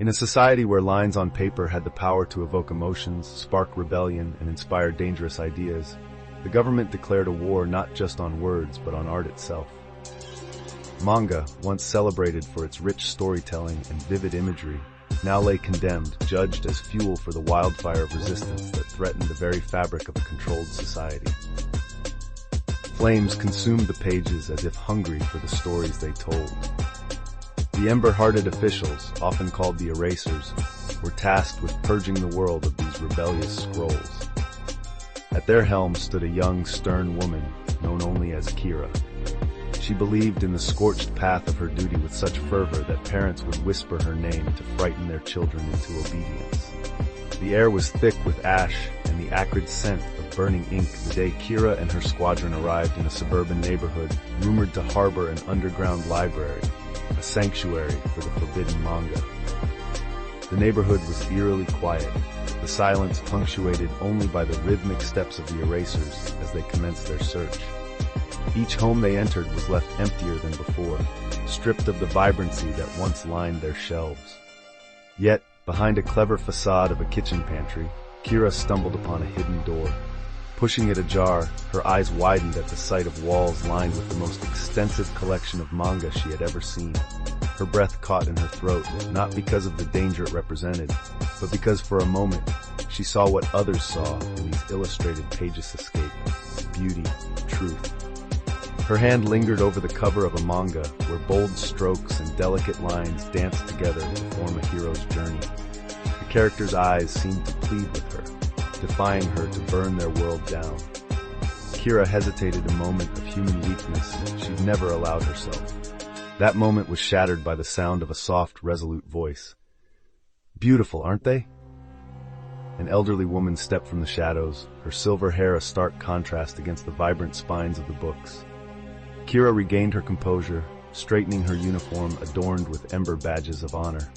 In a society where lines on paper had the power to evoke emotions, spark rebellion, and inspire dangerous ideas, the government declared a war not just on words but on art itself. Manga, once celebrated for its rich storytelling and vivid imagery, now lay condemned, judged as fuel for the wildfire of resistance that threatened the very fabric of a controlled society. Flames consumed the pages as if hungry for the stories they told. The ember-hearted officials, often called the erasers, were tasked with purging the world of these rebellious scrolls. At their helm stood a young, stern woman known only as Kira. She believed in the scorched path of her duty with such fervor that parents would whisper her name to frighten their children into obedience. The air was thick with ash and the acrid scent of burning ink the day Kira and her squadron arrived in a suburban neighborhood rumored to harbor an underground library, a sanctuary for the forbidden manga. The neighborhood was eerily quiet, the silence punctuated only by the rhythmic steps of the erasers as they commenced their search. Each home they entered was left emptier than before, stripped of the vibrancy that once lined their shelves. Yet, behind a clever facade of a kitchen pantry, Kira stumbled upon a hidden door. Pushing it ajar, her eyes widened at the sight of walls lined with the most extensive collection of manga she had ever seen. Her breath caught in her throat, not because of the danger it represented, but because for a moment she saw what others saw in these illustrated pages: escape, beauty, truth. Her hand lingered over the cover of a manga where bold strokes and delicate lines danced together to form a hero's journey. The character's eyes seemed to plead with her, defying her to burn their world down. Kira hesitated a moment of human weakness she'd never allowed herself. That moment was shattered by the sound of a soft, resolute voice. "Beautiful, aren't they?" An elderly woman stepped from the shadows, her silver hair a stark contrast against the vibrant spines of the books. Kira regained her composure, straightening her uniform adorned with ember badges of honor.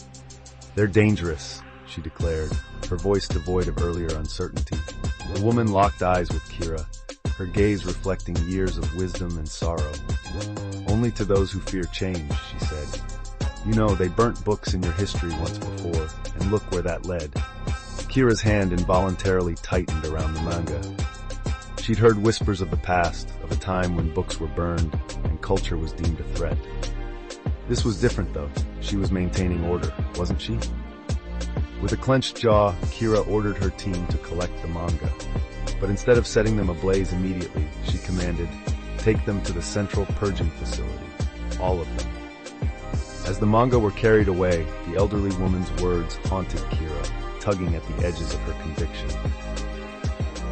"They're dangerous," she declared, her voice devoid of earlier uncertainty. The woman locked eyes with Kira, her gaze reflecting years of wisdom and sorrow. "Only to those who fear change," she said. "You know, they burnt books in your history once before, and look where that led." Kira's hand involuntarily tightened around the manga. She'd heard whispers of the past, of a time when books were burned and culture was deemed a threat. This was different though. She was maintaining order, wasn't she? With a clenched jaw, Kira ordered her team to collect the manga. But instead of setting them ablaze immediately, she commanded, "Take them to the central purging facility. All of them." As the manga were carried away, the elderly woman's words haunted Kira, tugging at the edges of her conviction.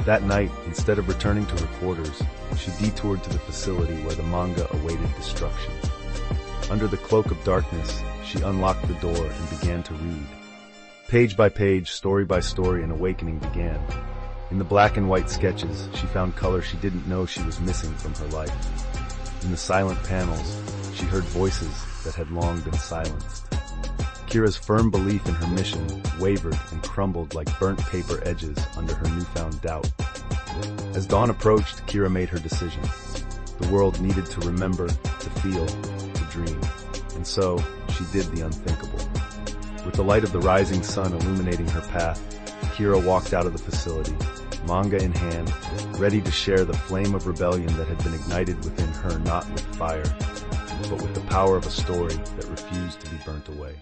That night, instead of returning to her quarters, she detoured to the facility where the manga awaited destruction. Under the cloak of darkness, she unlocked the door and began to read. Page by page, story by story, an awakening began. In the black and white sketches, she found color she didn't know she was missing from her life. In the silent panels, she heard voices that had long been silenced. Kira's firm belief in her mission wavered and crumbled like burnt paper edges under her newfound doubt. As dawn approached, Kira made her decision. The world needed to remember, to feel, to dream. And so, she did the unthinkable. With the light of the rising sun illuminating her path, Kira walked out of the facility, manga in hand, ready to share the flame of rebellion that had been ignited within her not with fire, but with the power of a story that refused to be burnt away.